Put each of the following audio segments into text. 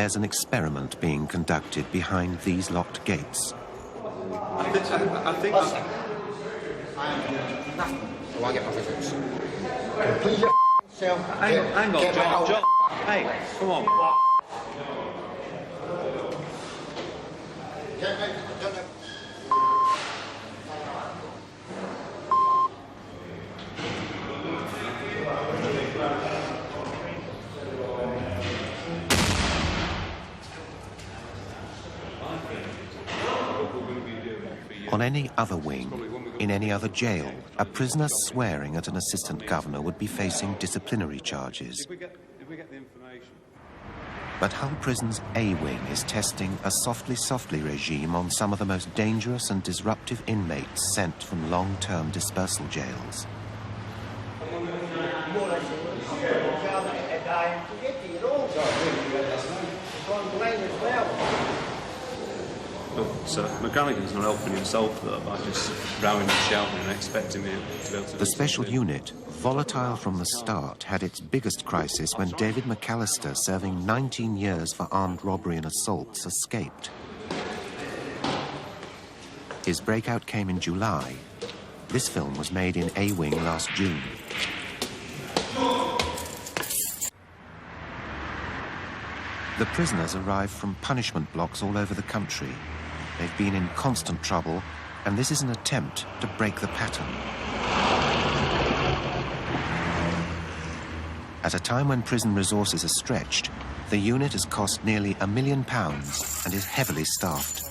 there's an experiment being conducted behind these locked gates. I think nothing. So I get my visits. Complete yourself. Hang on, John. Hey, come on. On any other wing, in any other jail, a prisoner swearing at an assistant governor would be facing disciplinary charges. But Hull Prison's A wing is testing a softly regime on some of the most dangerous and disruptive inmates sent from long-term dispersal jails. But McGallagher's not helping himself, though, by just rowing and shouting and expecting me to be able to... The special unit, volatile from the start, had its biggest crisis when David McAllister, serving 19 years for armed robbery and assaults, escaped. His breakout came in July. This film was made in A Wing last June. The prisoners arrive from punishment blocks all over the country. They've been in constant trouble, and this is an attempt to break the pattern. At a time when prison resources are stretched, the unit has cost nearly £1 million and is heavily staffed.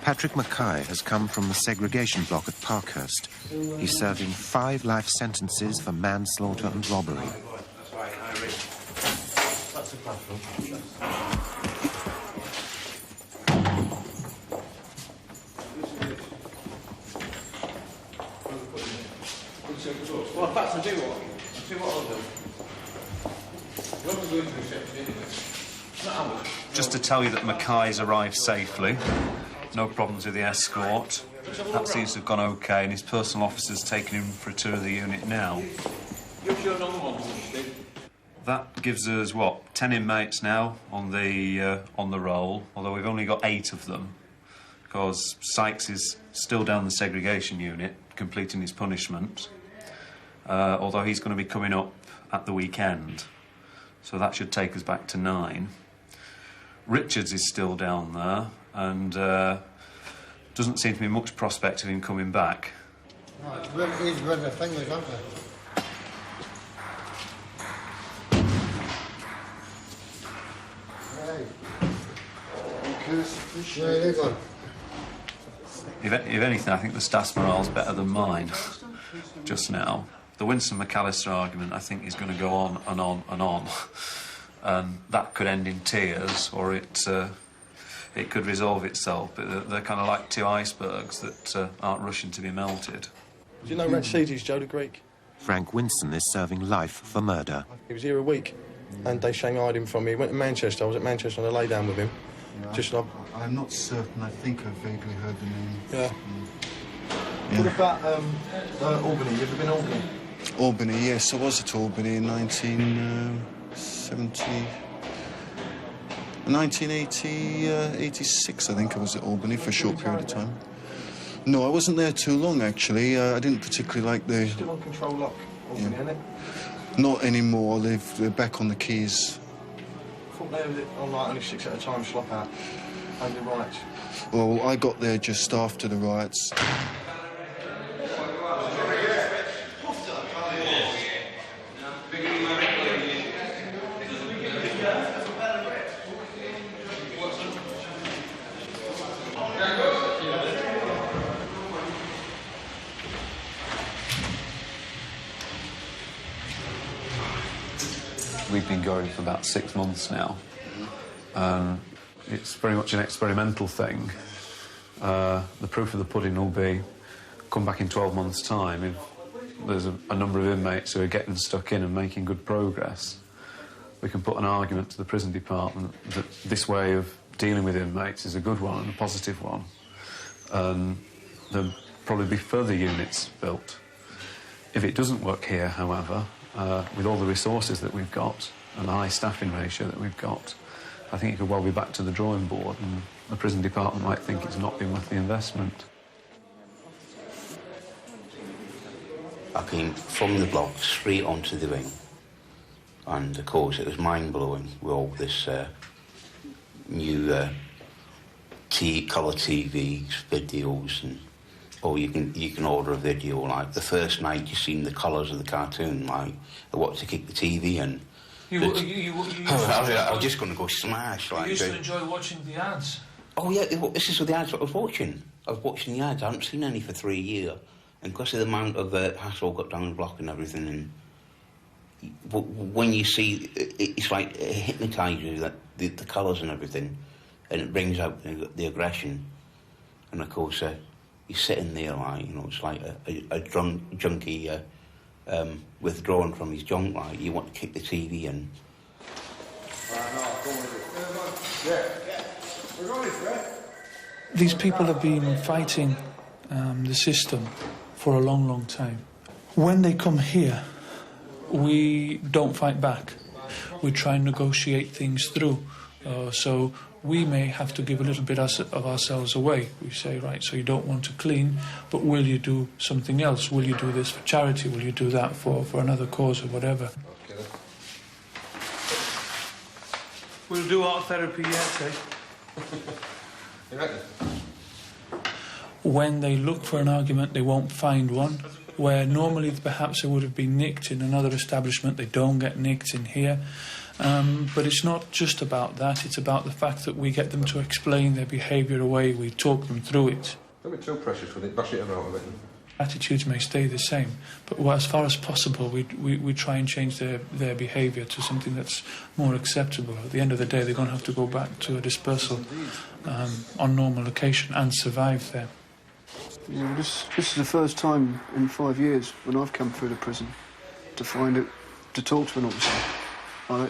Patrick Mackay has come from the segregation block at Parkhurst. He's serving 5 life sentences for manslaughter and robbery. Well, that's I do what? I do what I'll do. Just to tell you that Mackay's arrived safely. No problems with the escort. That seems to have gone okay, and his personal officer's taking him for a tour of the unit now. That gives us, what, 10 inmates now on the roll, although we've only got 8 of them, because Sykes is still down the segregation unit, completing his punishment, although he's going to be coming up at the weekend, so that should take us back to 9. Richards is still down there, and doesn't seem to be much prospect of him coming back. No, it's where the thing was, aren't they? If anything, I think the staff's morale's better than mine just now. The Winston McAllister argument, I think, is going to go on and on and on. And that could end in tears, or it could resolve itself. But they're kind of like 2 icebergs that aren't rushing to be melted. Do you know Ratchidis, Joe the Greek? Frank Winston is serving life for murder. He was here a week, and they shanghaied him from me. He went to Manchester. I was at Manchester and I lay down with him. Yeah, I'm not certain. I think I've vaguely heard the name. Yeah. Yeah. What about Albany? You ever been to Albany? Albany, yes. I was at Albany in 1986, I think I was at Albany for a short period of time. No, I wasn't there too long, actually. I didn't particularly like the... Still on control lock, Albany, isn't it? Not anymore. They're back on the keys. I thought they were on like only 6 at a time, slop out. And the riots. Well, I got there just after the riots. We been going for about 6 months now. It's very much an experimental thing. The proof of the pudding will be come back in 12 months' time if there's a number of inmates who are getting stuck in and making good progress. We can put an argument to the prison department that this way of dealing with inmates is a good one and a positive one. There'll probably be further units built. If it doesn't work here, however, with all the resources that we've got and the high staffing ratio that we've got, I think it could well be back to the drawing board, and the prison department might think it's not been worth the investment. I came from the block straight onto the wing, and of course it was mind-blowing with all this new colour TVs, videos, and you can order a video. Like the first night you seen the colours of the cartoon, like I wanted to kick the TV in. I was just going to go smash. Like, you used to enjoy watching the ads. Oh yeah, this is the ads I was watching. I was watching the ads. I haven't seen any for 3 years, and because of the amount of hassle got down the block and everything, and when you see, it's like it hypnotises you, that the colours and everything, and it brings out the aggression. And of course, you're sitting there like, you know, it's like a drunk junkie withdrawing from his junk. Like you want to kick the TV in. These people have been fighting the system for a long, long time. When they come here, we don't fight back. We try and negotiate things through. So we may have to give a little bit of ourselves away. We say, right, so you don't want to clean, but will you do something else? Will you do this for charity? Will you do that for another cause or whatever? We'll do art therapy yet, eh? You reckon? When they look for an argument, they won't find one. Where normally perhaps they would have been nicked in another establishment, they don't get nicked in here. But it's not just about that, it's about the fact that we get them to explain their behaviour away, we talk them through it. Don't be too precious with it, bash it about a bit. Attitudes may stay the same, but as far as possible we try and change their behaviour to something that's more acceptable. At the end of the day, they're going to have to go back to a dispersal on normal occasion and survive there. Yeah, this is the first time in 5 years when I've come through the prison to find it, to talk to an officer.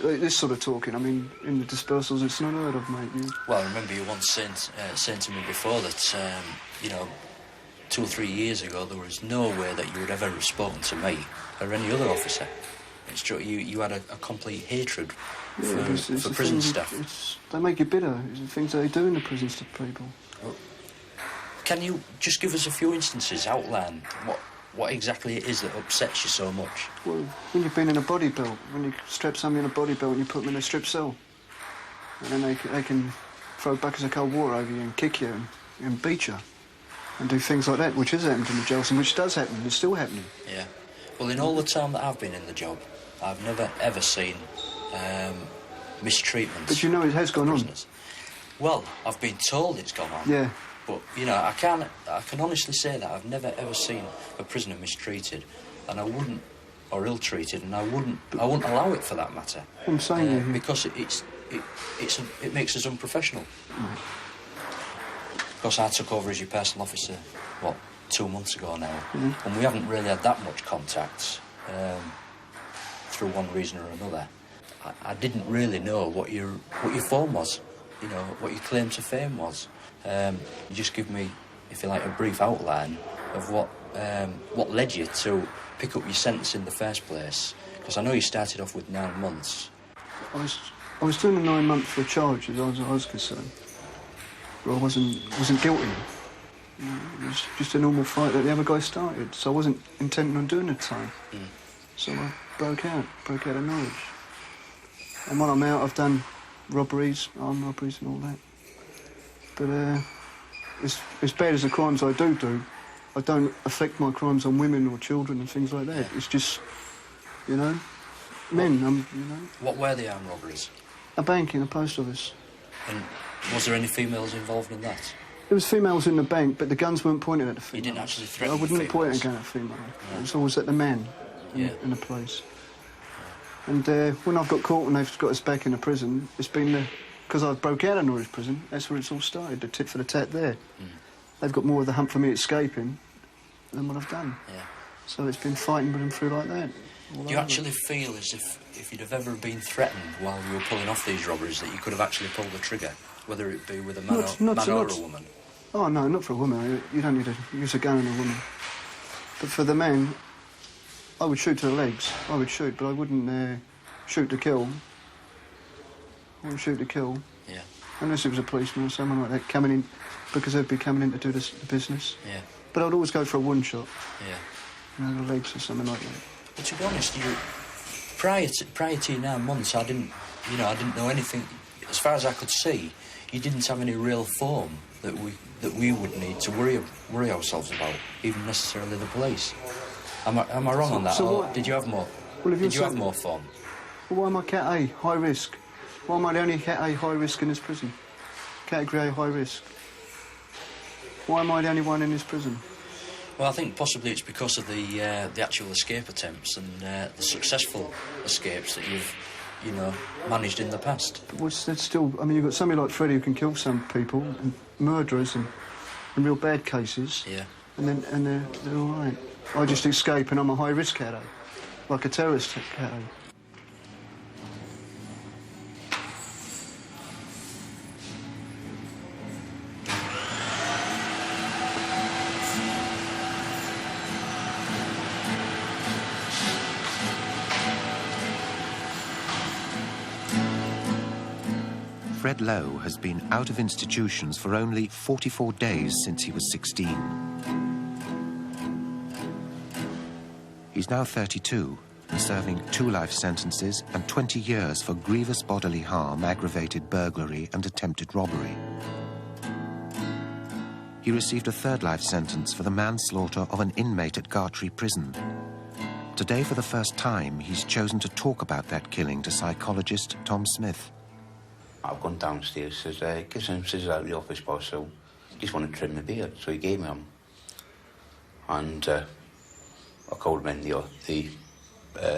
This sort of talking, I mean, in the dispersals, it's not heard of, mate. Well, I remember you once saying to me before that, you know, 2 or 3 years ago, there was no way that you would ever have spoken to me or any other officer. It's true, you had a complete hatred for prison staff. They make you bitter. It's the things they do in the prisons to people. Well, can you just give us a few instances, outline what exactly it is that upsets you so much? Well, when you've been in a body belt, when you strap somebody in a body belt and you put them in a strip cell, and then they can throw buckets of cold water over you and kick you and beat you and do things like that, which has happened in the jails and which does happen. It's still happening. Yeah. Well, in all the time that I've been in the job, I've never ever seen mistreatment. But you know it has gone on. Well, I've been told it's gone on. Yeah. But, you know, I can honestly say that I've never ever seen a prisoner mistreated, and I wouldn't, or ill-treated, and I wouldn't allow it for that matter. I'm saying because it makes us unprofessional. Of course, I took over as your personal officer, 2 months ago now, and we haven't really had that much contact through one reason or another. I didn't really know what your form was, you know, what your claim to fame was. You just give me, if you like, a brief outline of what led you to pick up your sentence in the first place. Because I know you started off with 9 months. I was doing a 9 month for a charge, as I was concerned. But I wasn't guilty. It was just a normal fight that the other guy started, so I wasn't intending on doing the time. So I broke out of knowledge. And when I'm out, I've done robberies, armed robberies and all that. But as bad as the crimes I do, I don't affect my crimes on women or children and things like that. It's just, you know, men, you know. What were the armed robberies? A bank in a post office. And was there any females involved in that? There was females in the bank, but the guns weren't pointed at the females. You didn't actually threaten I wouldn't the point a females? gun at a female. It was always at the man in the place. And when I've got caught and they've got us back in the prison, it's been because I broke out of Norwich prison. That's where it's all started. The tit for the tat there. They've got more of the hump for me escaping than what I've done. Yeah. So it's been fighting with them through like that. Do you actually feel as if you'd have ever been threatened while you were pulling off these robberies that you could have actually pulled the trigger, whether it be with a man or a woman? Oh, no, not for a woman. You don't need to use a gun on a woman. But for the man, I would shoot to the legs. I would shoot, but I wouldn't shoot to kill. I wouldn't shoot to kill. Yeah. Unless it was a policeman or someone like that coming in, because they'd be coming in to do the business. Yeah. But I'd always go for a one shot. Yeah. You know, the legs or something like that. But to be honest, prior to your 9 months, I didn't know anything. As far as I could see, you didn't have any real form that we would need to worry ourselves about, even necessarily the police. Am I wrong on that? So or did you have more? Well, did you have more form? Well, why am I Cat A, high risk? Why am I the only Cat A high risk in this prison? Category A high risk. Why am I the only one in this prison? Well, I think possibly it's because of the actual escape attempts and the successful escapes that you've, managed in the past. But that's still... I mean, you've got somebody like Freddie who can kill some people, and murderers and real bad cases. Yeah. And they're all right. I just escape and I'm a high-risk Cat A, like a terrorist Cat A. Fred Lowe has been out of institutions for only 44 days since he was 16. He's now 32 and serving 2 life sentences and 20 years for grievous bodily harm, aggravated burglary and attempted robbery. He received a 3rd life sentence for the manslaughter of an inmate at Gartree Prison. Today, for the first time, he's chosen to talk about that killing to psychologist Tom Smith. I've gone downstairs, says, get some scissors out of the office, boss, so just want to trim my beard. So he gave me them. And I called him in the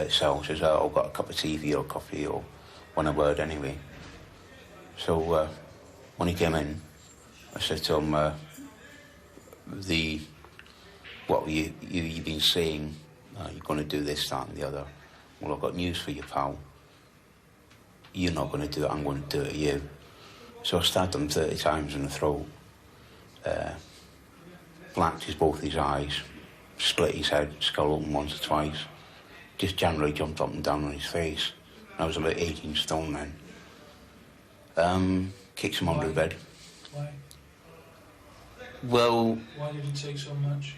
cell, says, I've got a cup of tea for you or coffee or one a word anyway. So when he came in, I said to him, what you've been saying, you're going to do this, that and the other. Well, I've got news for you, pal. You're not going to do it, I'm going to do it to you. So I stabbed him 30 times in the throat, blacked both his eyes, split his head, skull open once or twice, just generally jumped up and down on his face. I was about 18 stone then. Kicked him under the bed. Why? Well... Why did it take so much?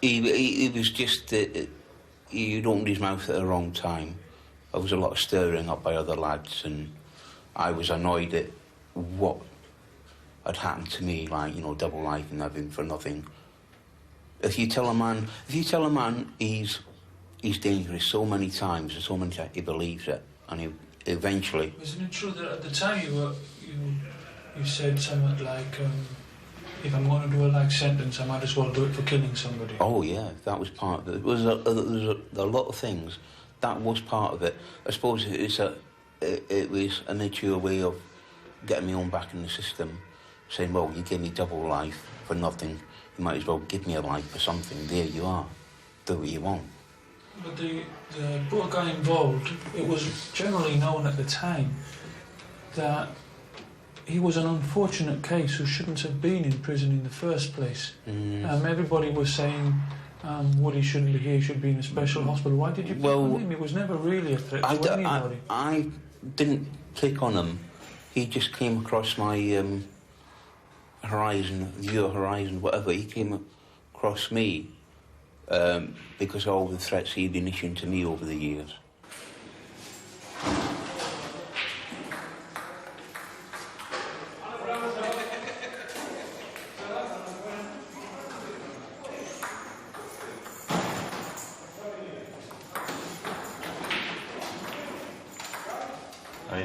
He was just... he'd opened his mouth at the wrong time. There was a lot of stirring up by other lads, and I was annoyed at what had happened to me, like, double life and everything for nothing. If you tell a man he's dangerous so many times and so many times, he believes it, and he eventually... Isn't it true that at the time you said something like, if I'm going to do a life sentence, I might as well do it for killing somebody? Oh yeah, that was part of it. There was a lot of things. That was part of it. I suppose it was an mature way of getting me on back in the system, saying, well, you gave me double life for nothing, you might as well give me a life for something. There you are. Do what you want. But the poor guy involved, it was generally known at the time that he was an unfortunate case who shouldn't have been in prison in the first place. Everybody was saying... what he shouldn't be here, he should be in a special hospital. Why did you pick on him? It was never really a threat to anybody. I didn't pick on him. He just came across my horizon, whatever. He came across me because of all the threats he'd been issuing to me over the years.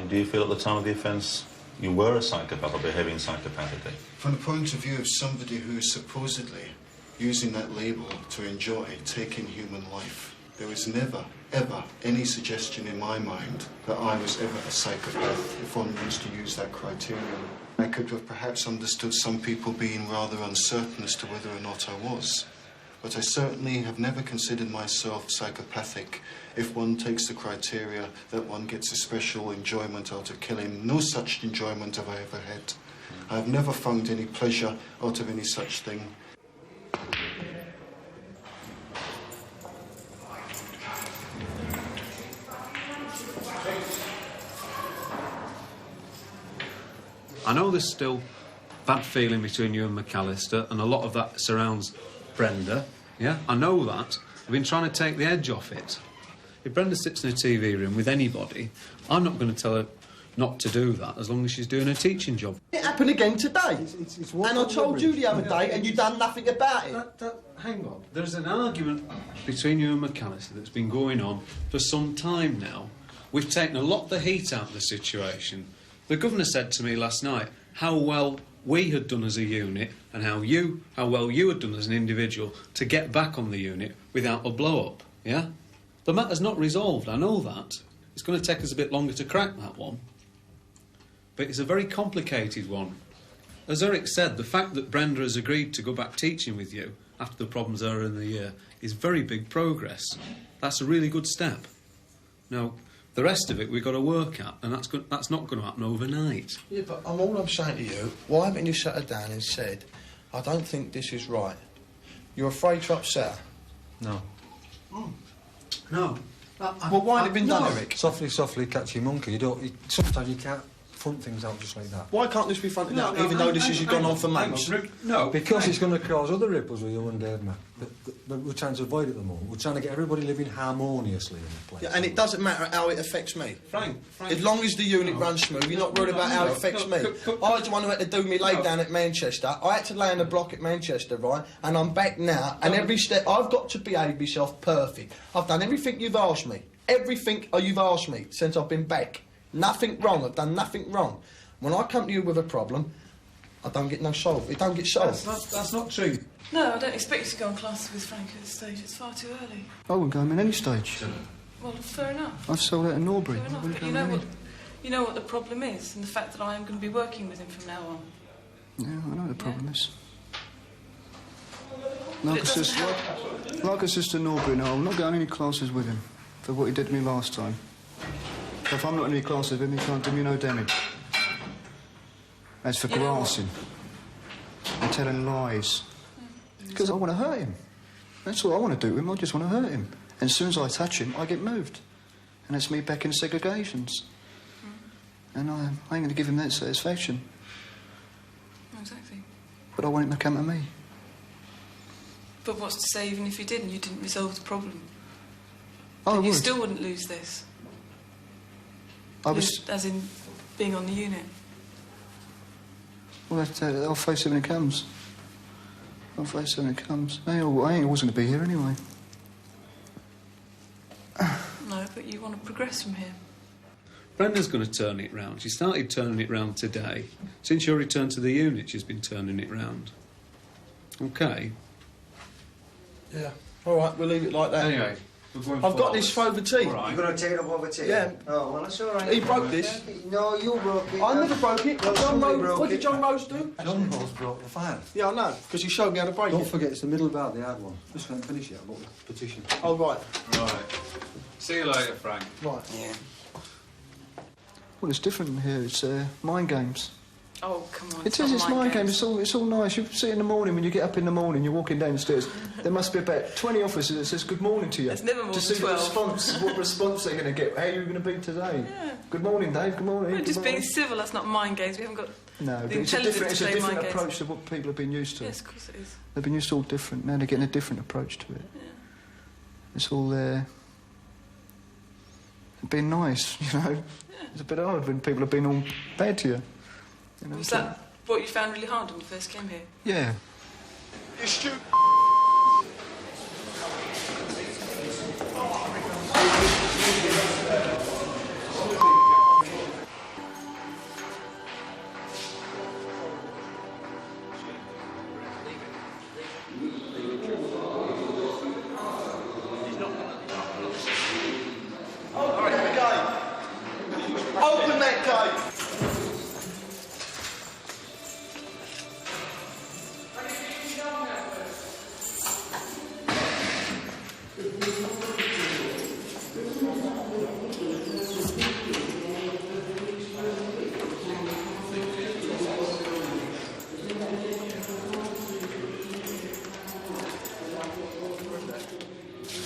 Do you feel at the time of the offence you were a psychopath or behaving psychopathically? From the point of view of somebody who is supposedly using that label to enjoy taking human life, There was never, ever any suggestion in my mind that I was ever a psychopath, if one wants to use that criterion. I could have perhaps understood some people being rather uncertain as to whether or not I was. But I certainly have never considered myself psychopathic if one takes the criteria that one gets a special enjoyment out of killing. No such enjoyment have I ever had. I have never found any pleasure out of any such thing. I know there's still bad feeling between you and McAllister, and a lot of that surrounds Brenda. Yeah, I know that. I've been trying to take the edge off it. If Brenda sits in a TV room with anybody, I'm not going to tell her not to do that as long as she's doing her teaching job. It happened again today. And I told you the other day, and you done nothing about it. Hang on. There's an argument between you and McAllister that's been going on for some time now. We've taken a lot of the heat out of the situation. The governor said to me last night how well we had done as a unit and how well you had done as an individual to get back on the unit without a blow-up, yeah? The matter's not resolved, I know that. It's going to take us a bit longer to crack that one. But it's a very complicated one. As Eric said, the fact that Brenda has agreed to go back teaching with you after the problems earlier in the year is very big progress. That's a really good step. Now, the rest of it we've got to work at, and that's not going to happen overnight. Yeah, but all I'm saying to you, why haven't you sat her down and said, I don't think this is right? You're afraid to upset her? No. No. Well, why ain't it been done, Eric? Softly, softly, catch your monkey. Sometimes you can't front things out just like that. Why can't this be fronted out, even though this has gone on for months? No. Because it's going to cause other ripples with you and Dave, man. But we're trying to avoid it at the moment. We're trying to get everybody living harmoniously in the place. Yeah, and it doesn't matter how it affects me. Frank. As long as the unit runs smooth, you're not worried about how it affects me. I was the one who had to do me lay down at Manchester. I had to lay in the block at Manchester, right? And I'm back now, and every step, I've got to behave myself perfect. I've done everything you've asked me. Everything you've asked me since I've been back. Nothing wrong. I've done nothing wrong. When I come to you with a problem, I don't get no solve. It don't get solved. That's not true. No, I don't expect you to go on classes with Frank at this stage. It's far too early. I wouldn't go home at any stage. Well, fair enough. I've sold out in Norbury. Fair enough, but you know what the problem is, and the fact that I am going to be working with him from now on. Yeah, I know what the problem is. But Like I said to Norbury, no, I'm not going any classes with him for what he did to me last time. So if I'm not in any classes with him, he can't do me no damage. As for grassing and telling lies, because I want to hurt him. That's all I want to do with him. I just want to hurt him. And as soon as I touch him, I get moved. And it's me back in segregations. And I ain't going to give him that satisfaction. Exactly. But I want him to come to me. But what's to say even if you didn't, you didn't resolve the problem? I would. You still wouldn't lose this. As in being on the unit. Well, I'll face it when it comes. I'll face it when it comes. I ain't always going to be here anyway. No, but you want to progress from here. Brenda's going to turn it round. She started turning it round today. Since your return to the unit, she's been turning it round. OK? Yeah. All right, we'll leave it like that. Anyway, I've got this for over tea. All right. You're going to take it up over tea? Yeah. Oh, well, that's all right. He broke this. No, you broke it. I never broke it. Well, somebody broke What did it. John Rose do? John Rose broke the file. Yeah, I know, because he showed me how to break Don't it. forget, it's the middle bar, the hard one. Just can't finish it, I've got the petition. Oh, right. Right. See you later, Frank. Right. Yeah. Well, it's different in here. It's mind games. Oh, come on. It is. It's mind games. It's all nice. You see in the morning, when you get up in the morning, you're walking downstairs, there must be about 20 officers that says good morning to you. It's never more to than see 12. what response they're going to get. How are you going to be today? Yeah. Good morning, Dave. Good morning. We're Good just morning. being civil. That's not mind games. We haven't got No, the but it's a intelligence to play mind games. approach to what people have been used to. Yes, of course it is. They've been used to all different. Now they're getting a different approach to it. Yeah. It's all there. Being nice, you know. Yeah. It's a bit hard when people have been all bad to you. You know, Was that what you found really hard when you first came here? Yeah. You stupid.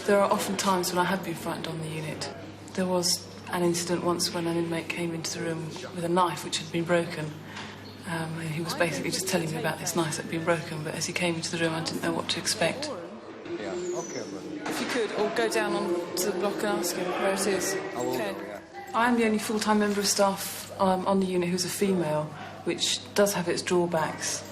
There are often times when I have been frightened on the unit. There was an incident once when an inmate came into the room with a knife which had been broken. He was basically just telling me about this knife that had been broken, but as he came into the room I didn't know what to expect. Yeah, okay, If you could, or go down onto the block and ask him where it is. I will. Okay. Yeah. I am the only full-time member of staff on the unit who's a female, which does have its drawbacks.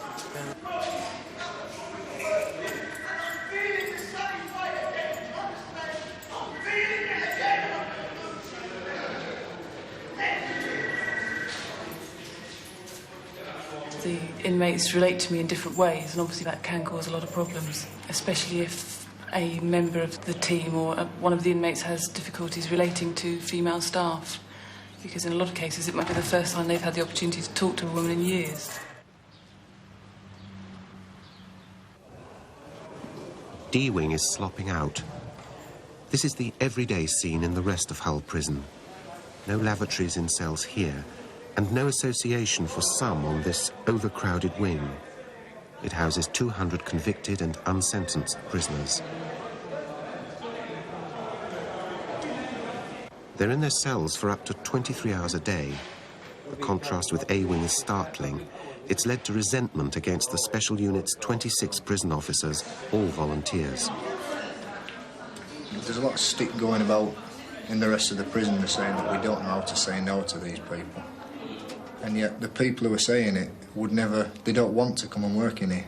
The inmates relate to me in different ways, and obviously that can cause a lot of problems, especially if a member of the team or one of the inmates has difficulties relating to female staff, because in a lot of cases it might be the first time they've had the opportunity to talk to a woman in years. D-Wing is slopping out. This is the everyday scene in the rest of Hull Prison. No lavatories in cells here, and no association for some on this overcrowded wing. It houses 200 convicted and unsentenced prisoners. They're in their cells for up to 23 hours a day. The contrast with A-Wing is startling. It's led to resentment against the special unit's 26 prison officers, all volunteers. There's a lot of stick going about in the rest of the prison. They're saying that we don't know how to say no to these people. And yet the people who are saying it would never, they don't want to come and work in here.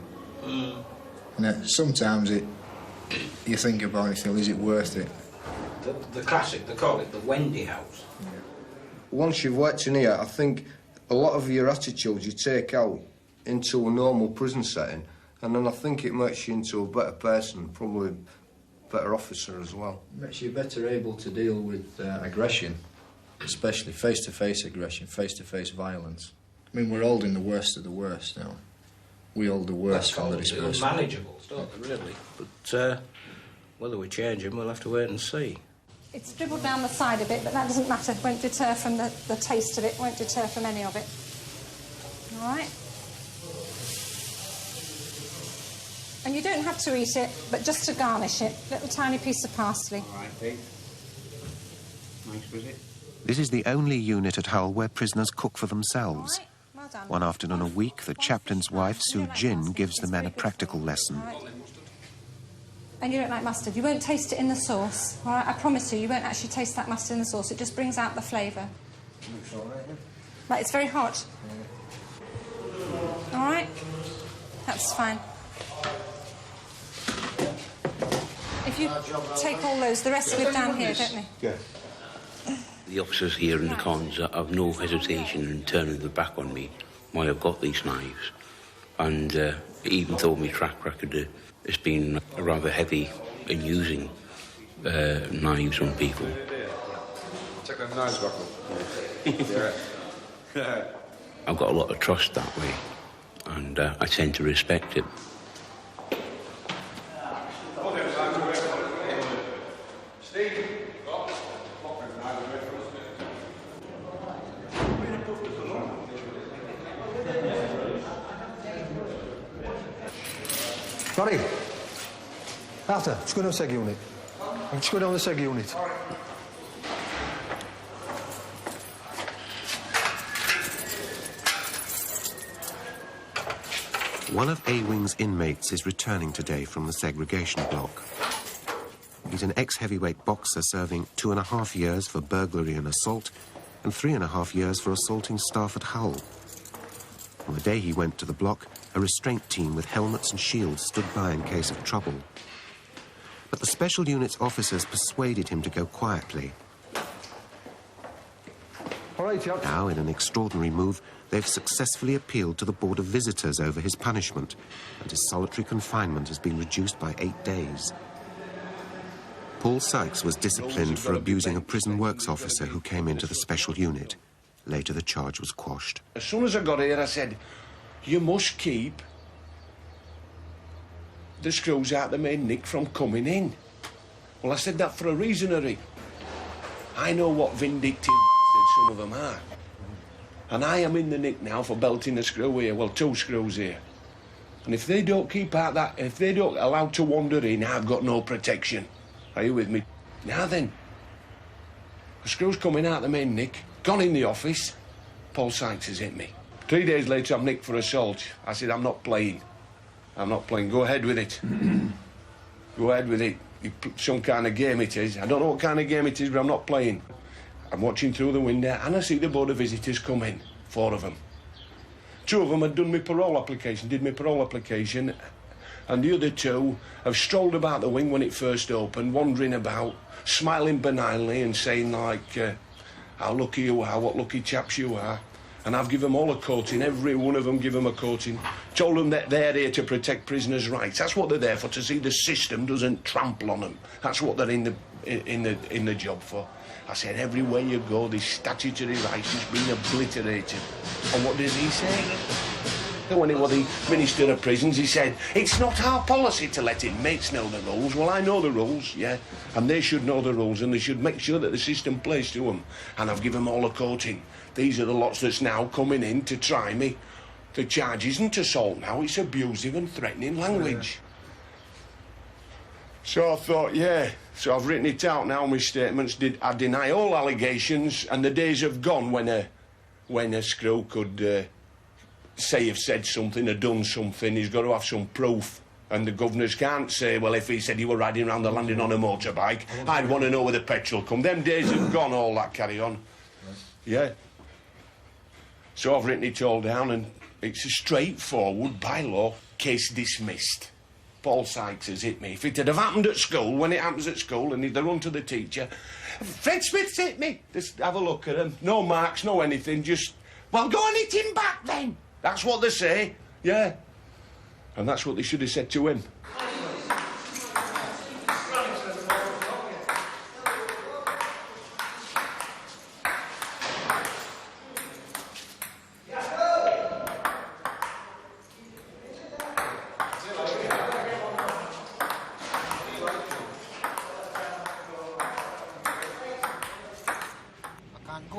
And sometimes you think about it and feel, is it worth it? The classic, they call it the Wendy House. Yeah. Once you've worked in here, I think a lot of your attitudes you take out into a normal prison setting, and then I think it makes you into a better person, probably a better officer as well. It makes you better able to deal with aggression, especially face-to-face aggression, face-to-face violence. I mean, we're holding the worst of the worst now. We hold the worst from the dispersal. Unmanageable, don't they, really? But whether we change them, we'll have to wait and see. It's dribbled down the side a bit, but that doesn't matter. It won't deter from the taste of it, won't deter from any of it. All right? And you don't have to eat it, but just to garnish it. Little tiny piece of parsley. All right, Pete. Nice visit. This is the only unit at Hull where prisoners cook for themselves. Well done. One afternoon a week, the chaplain's wife, Sue Jin, gives the men a practical lesson. And you don't like mustard. You won't taste it in the sauce. All right? I promise you, you won't actually taste that mustard in the sauce. It just brings out the flavour. Looks all right, But it's very hot. Yeah. All right? That's fine. If you take all those, the rest live down here, don't they? Yeah. The officers here in the cons have no hesitation in turning their back on me while I've got these knives. And even though my track record has been rather heavy in using knives on people. Check them knives back up. I've got a lot of trust that way, and I tend to respect it. Barry, Arthur, just go down the seg unit. Just go down the seg unit. One of A-Wing's inmates is returning today from the segregation block. He's an ex-heavyweight boxer serving 2.5 years for burglary and assault and 3.5 years for assaulting staff at Hull. On the day he went to the block, a restraint team with helmets and shields stood by in case of trouble. But the special unit's officers persuaded him to go quietly. All right, yeah. Now, in an extraordinary move, they've successfully appealed to the Board of Visitors over his punishment, and his solitary confinement has been reduced by 8 days. Paul Sykes was disciplined for abusing a prison works officer who came into the special unit. Later, the charge was quashed. As soon as I got here, I said, you must keep the screws out the main nick from coming in. Well, I said that for a reason, Harry. I know what vindictive some of them are. And I am in the nick now for belting a screw here, well, 2 screws here. And if they don't keep out that, if they don't allow to wander in, I've got no protection. Are you with me? Now then. A screw's coming out the main nick, gone in the office. Paul Sykes has hit me. 3 days later, I'm nicked for assault. I said, I'm not playing. I'm not playing. Go ahead with it. Go ahead with it. Some kind of game it is. I don't know what kind of game it is, but I'm not playing. I'm watching through the window and I see the Board of Visitors come in. 4 of them. 2 of them had done my parole application, did my parole application, and the other 2 have strolled about the wing when it first opened, wandering about, smiling benignly and saying, like, how lucky you are, what lucky chaps you are. And I've given them all a coating, every one of them give them a coating. Told them that they're here to protect prisoners' rights. That's what they're there for, to see the system doesn't trample on them. That's what they're in the job for. I said, everywhere you go, this statutory rights is being obliterated. And what does he say? When he was the Minister of Prisons, he said, it's not our policy to let inmates know the rules. Well, I know the rules, yeah, and they should know the rules, and they should make sure that the system plays to them. And I've given them all a coating. These are the lots that's now coming in to try me. The charge isn't assault now, it's abusive and threatening language. So I thought, yeah, so I've written it out now, my statements. I deny all allegations, and the days have gone when a screw could say you've said something or done something. He's got to have some proof. And the governors can't say, well, if he said you were riding around the landing on a motorbike, I'd want to know where the petrol come. Them days have gone, all that carry on. Yeah. So I've written it all down, and it's a straightforward, by law, case dismissed. Paul Sykes has hit me. If it had have happened at school, when it happens at school, and he'd have run to the teacher, Fred Smith's hit me. Just have a look at him. No marks, no anything, just, well, go and hit him back then. That's what they say, yeah. And that's what they should have said to him.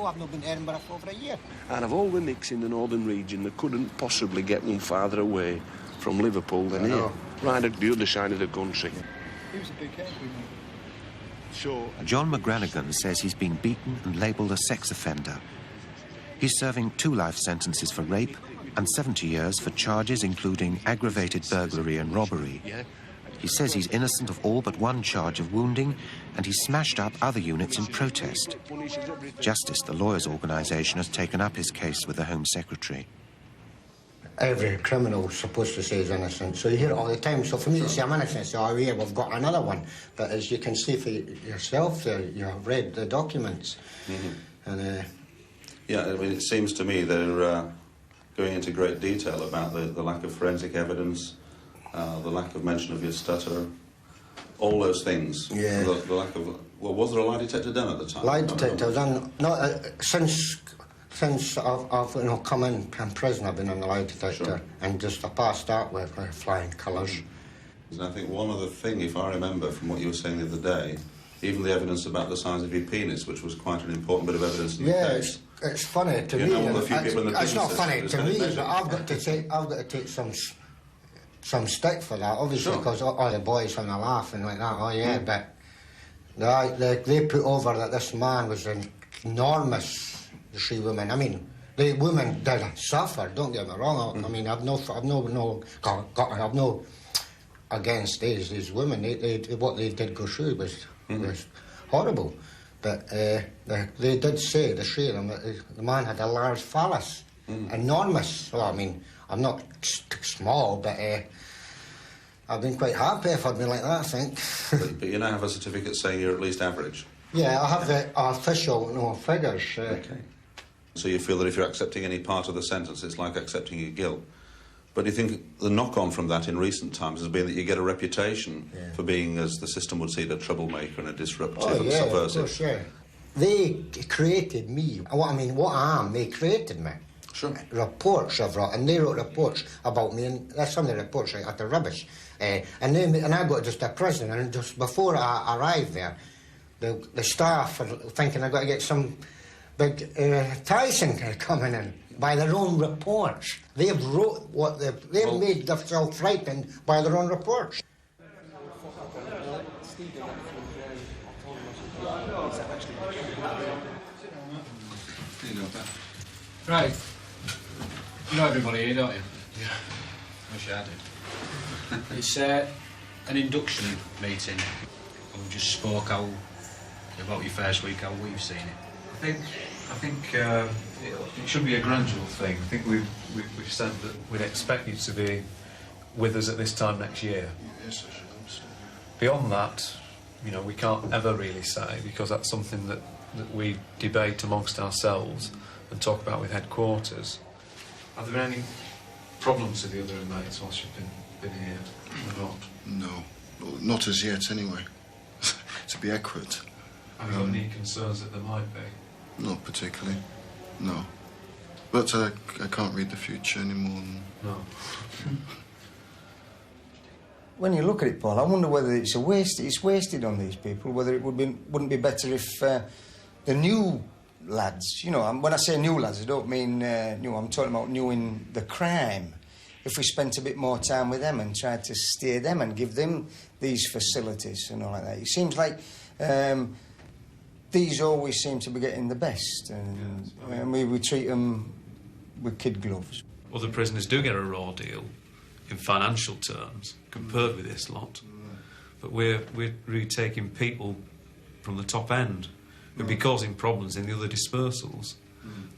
I've not been to Edinburgh for over a year. And of all the nicks in the northern region, they couldn't possibly get one farther away from Liverpool than here. Right at the other side of the country. He was a big head, So John McGranagan says he's been beaten and labelled a sex offender. He's serving 2 life sentences for rape and 70 years for charges including aggravated burglary and robbery. He says he's innocent of all but 1 charge of wounding, and he smashed up other units in protest. Justice, the lawyers' organisation, has taken up his case with the Home Secretary. Every criminal's supposed to say he's innocent, so you hear it all the time. So for me to say I'm innocent, say, oh, yeah, we've got another one. But as you can see for yourself, you have read the documents. And, yeah, I mean, it seems to me they're going into great detail about the lack of forensic evidence, the lack of mention of your stutter, all those things. Yeah. The lack of... Well, was there a lie detector done at the time? Lie detector done... No, since I've come in prison, I've been on the lie detector, and just I passed that with flying colours. And I think one other thing, if I remember from what you were saying the other day, even the evidence about the size of your penis, which was quite an important bit of evidence in the case. It's funny to me. It's not funny to me, but I've got to take some stick for that, obviously, because all the boys having a laugh and like that. Oh yeah, but they put over that this man was an enormous. The 3 women. I mean, the women did suffer. Don't get me wrong. I mean, I've no against these women. What they did go through was horrible. But they did say, the 3 of them, that the man had a large phallus, enormous. Well, I mean, I'm not small, but I've been quite happy if I'd been like that, I think. But you now have a certificate saying you're at least average. Yeah, I have the official figures. Okay. So you feel that if you're accepting any part of the sentence, it's like accepting your guilt. But do you think the knock-on from that in recent times has been that you get a reputation for being, as the system would see it, a troublemaker and a disruptive and subversive? Of course, yeah. They created me. What I am, they created me. Sure. Reports I've wrote, and they wrote reports about me, and that's some of the reports I got the rubbish. And I got just a prison, and just before I arrived there, the staff are thinking I've got to get some big Tyson coming in by their own reports. They've wrote what they've made themselves frightened by their own reports. Right. You know everybody here, don't you? Yeah. Wish I did. It's an induction meeting. We just spoke about your first week, how we've seen it. I think it should be a gradual thing. I think we've said that we'd expect you to be with us at this time next year. Yes, I should hope so. Beyond that, you know, we can't ever really say, because that's something that we debate amongst ourselves and talk about with headquarters. Have there been any problems with the other inmates whilst you've been here or not? No. Well, not as yet, anyway. To be accurate. Have you got any concerns that there might be? Not particularly, no. But I can't read the future anymore. No. When you look at it, Paul, I wonder whether it's a waste. It's wasted on these people. Whether it wouldn't be better if the new lads, you know, when I say new lads, I don't mean new. I'm talking about new in the crime. If we spent a bit more time with them and tried to steer them and give them these facilities and all like that, it seems like these always seem to be getting the best, and we treat them with kid gloves. Other prisoners do get a raw deal in financial terms compared with this lot, but we're really taking people from the top end who'd be causing problems in the other dispersals.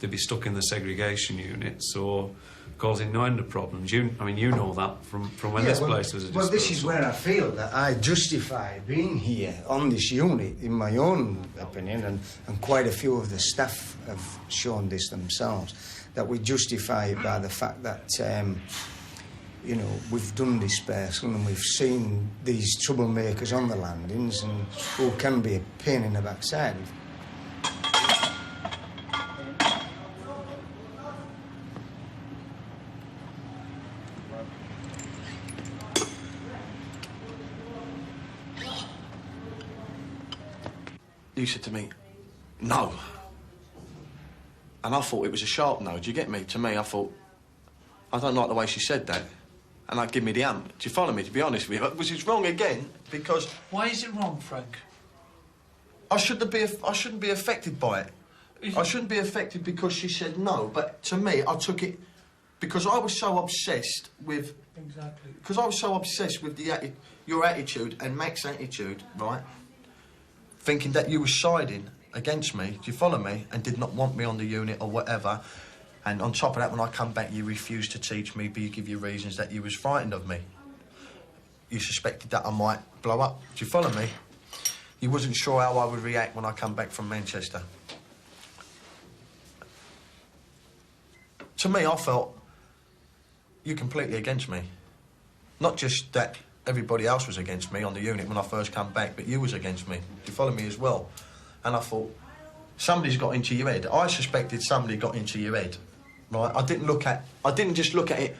They'd be stuck in the segregation units or causing no end of problems. You know that from when this place was a dispersal. Well, this is where I feel that I justify being here on this unit, in my own opinion, and quite a few of the staff have shown this themselves, that we justify it by the fact that, you know, we've done dispersal and we've seen these troublemakers on the landings and who can be a pain in the backside. You said to me, no. And I thought it was a sharp no, do you get me? To me, I thought, I don't like the way she said that. And that give me the amp. Do you follow me, to be honest with you? Which is wrong again, because... Why is it wrong, Frank? I shouldn't be affected by it. I shouldn't be affected because she said no, but to me, I took it... Because I was so obsessed with... Exactly. Because I was so obsessed with your attitude and Mac's attitude, right? Thinking that you were siding against me, do you follow me, and did not want me on the unit or whatever. And on top of that, when I come back, you refused to teach me, but you give your reasons that you was frightened of me. You suspected that I might blow up, do you follow me? You wasn't sure how I would react when I come back from Manchester. To me, I felt you're completely against me. Not just that everybody else was against me on the unit when I first come back, but you was against me. Do you follow me as well? And I thought, somebody's got into your head. I suspected somebody got into your head, right? I didn't just look at it.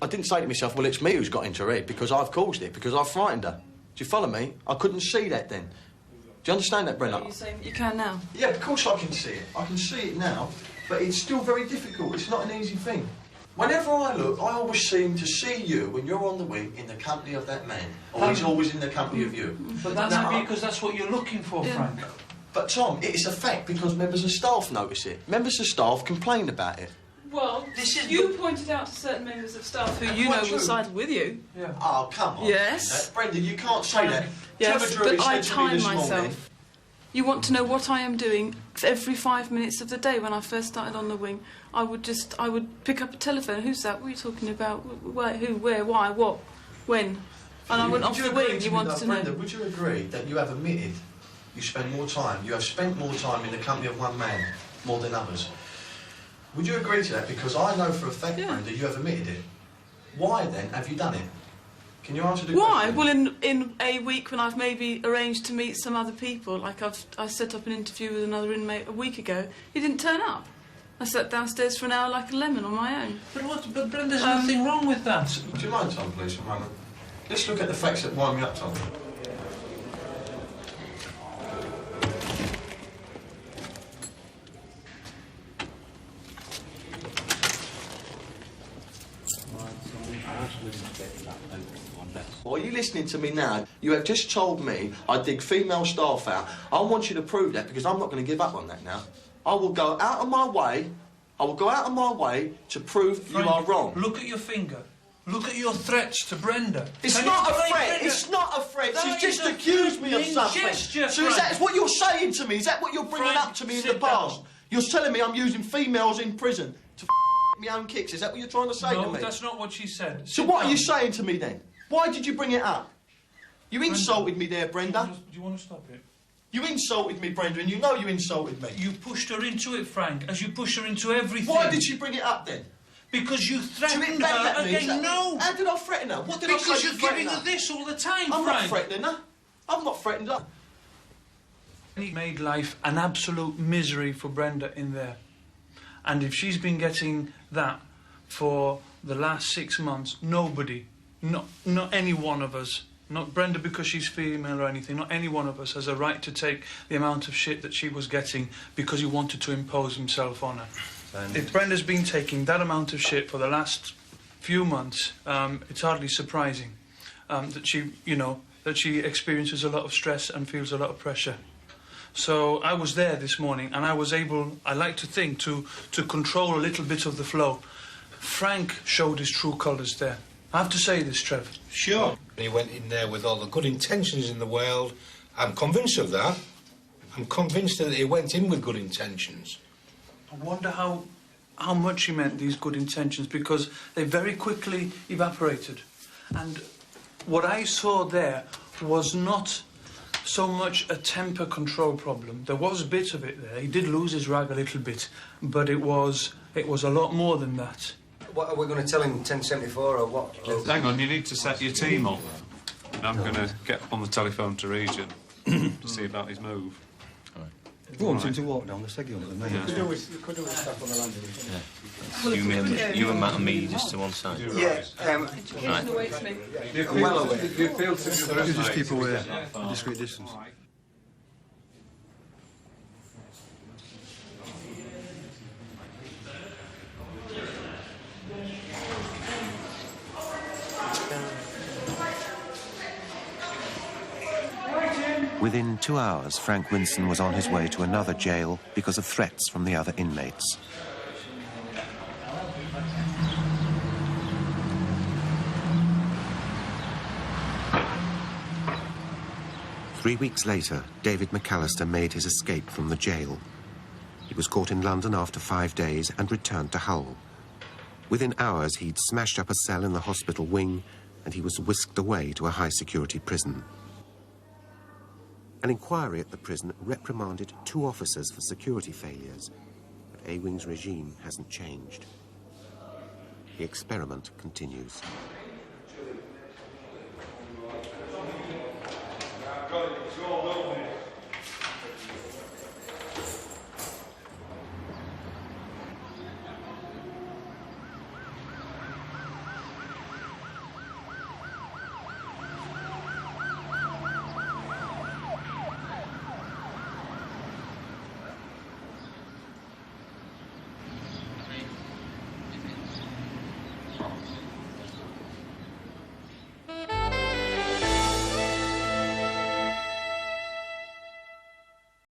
I didn't say to myself, well, it's me who's got into her head because I've caused it, because I've frightened her. Do you follow me? I couldn't see that then. Do you understand that, Brenna? Are you saying you can now? Yeah, of course I can see it. I can see it now, but it's still very difficult. It's not an easy thing. Whenever I look, I always seem to see you when you're on the wing in the company of that man. Or he's always in the company of you. But that's because that's what you're looking for, Frank. But Tom, it's a fact because members of staff notice it. Members of staff complain about it. Well, you pointed out to certain members of staff who you know will side with you. Yeah. Oh, come on. Yes. Brenda, you can't say that. Yes, Trevor Drury but I said to me time this morning... myself. You want to know what I am doing every 5 minutes of the day. When I first started on the wing, I would pick up a telephone. Who's that? What are you talking about? Where, who, where, why, what, when? And I went off the wing. You wanted to know. Brenda, would you agree that you have admitted you have spent more time in the company of one man more than others? Would you agree to that? Because I know for a fact, Brenda, you have admitted it. Why then have you done it? Can you answer the question? Why? Well, in a week when I've maybe arranged to meet some other people, like I set up an interview with another inmate a week ago, he didn't turn up. I sat downstairs for an hour like a lemon on my own. But Brenda, there's nothing wrong with that. Do you mind, Tom, please, for a moment? Let's look at the facts that wind me up, Tom. Are you listening to me now? You have just told me I dig female staff out. I want you to prove that because I'm not going to give up on that now. I will go out of my way. I will go out of my way to prove Frank, you are wrong. Look at your finger. Look at your threats to Brenda. It's not a threat. It's not a threat. She's just accused me of something. Gesture, so is that what you're saying to me? Is that what you're bringing up to me in the past? You're telling me I'm using females in prison to my own kicks. Is that what you're trying to say to me? No, that's not what she said. So what are you saying to me then? Why did you bring it up? You insulted me there, Brenda. Do you want to stop it? You insulted me, Brenda, and you know you insulted me. You pushed her into it, Frank, as you push her into everything. Why did she bring it up then? Because you threatened her her again. No. How did I threaten her? What did I say? Because you're giving her this all the time, I'm Frank. not threatening her. I'm not threatening her. He made life an absolute misery for Brenda in there. And if she's been getting that for the last 6 months, nobody, not any one of us, not Brenda because she's female or anything, not any one of us has a right to take the amount of shit that she was getting because he wanted to impose himself on her. If Brenda's been taking that amount of shit for the last few months, it's hardly surprising that she, that she experiences a lot of stress and feels a lot of pressure. So I was there this morning and I was able, I like to think, to control a little bit of the flow. Frank showed his true colours there. I have to say this, Trev. Sure. He went in there with all the good intentions in the world. I'm convinced of that. I'm convinced that he went in with good intentions. I wonder how much he meant these good intentions, because they very quickly evaporated. And what I saw there was not so much a temper control problem. There was a bit of it there. He did lose his rag a little bit, but it was a lot more than that. What, are we going to tell him 1074 or what? Hang on, you need to set your team up. I'm going to get on the telephone to Regent to see about his move. We want him to walk down the Seguin at the main. You could do with stuff on the landing. Yeah. You and Matt and me just to one side. Right. Well aware. You just keep away, a discreet distance. Within 2 hours, Frank Winson was on his way to another jail because of threats from the other inmates. Three weeks later, David McAllister made his escape from the jail. He was caught in London after 5 days and returned to Hull. Within hours, he'd smashed up a cell in the hospital wing and he was whisked away to a high-security prison. An inquiry at the prison reprimanded 2 officers for security failures, but A-Wing's regime hasn't changed. The experiment continues. It's all open.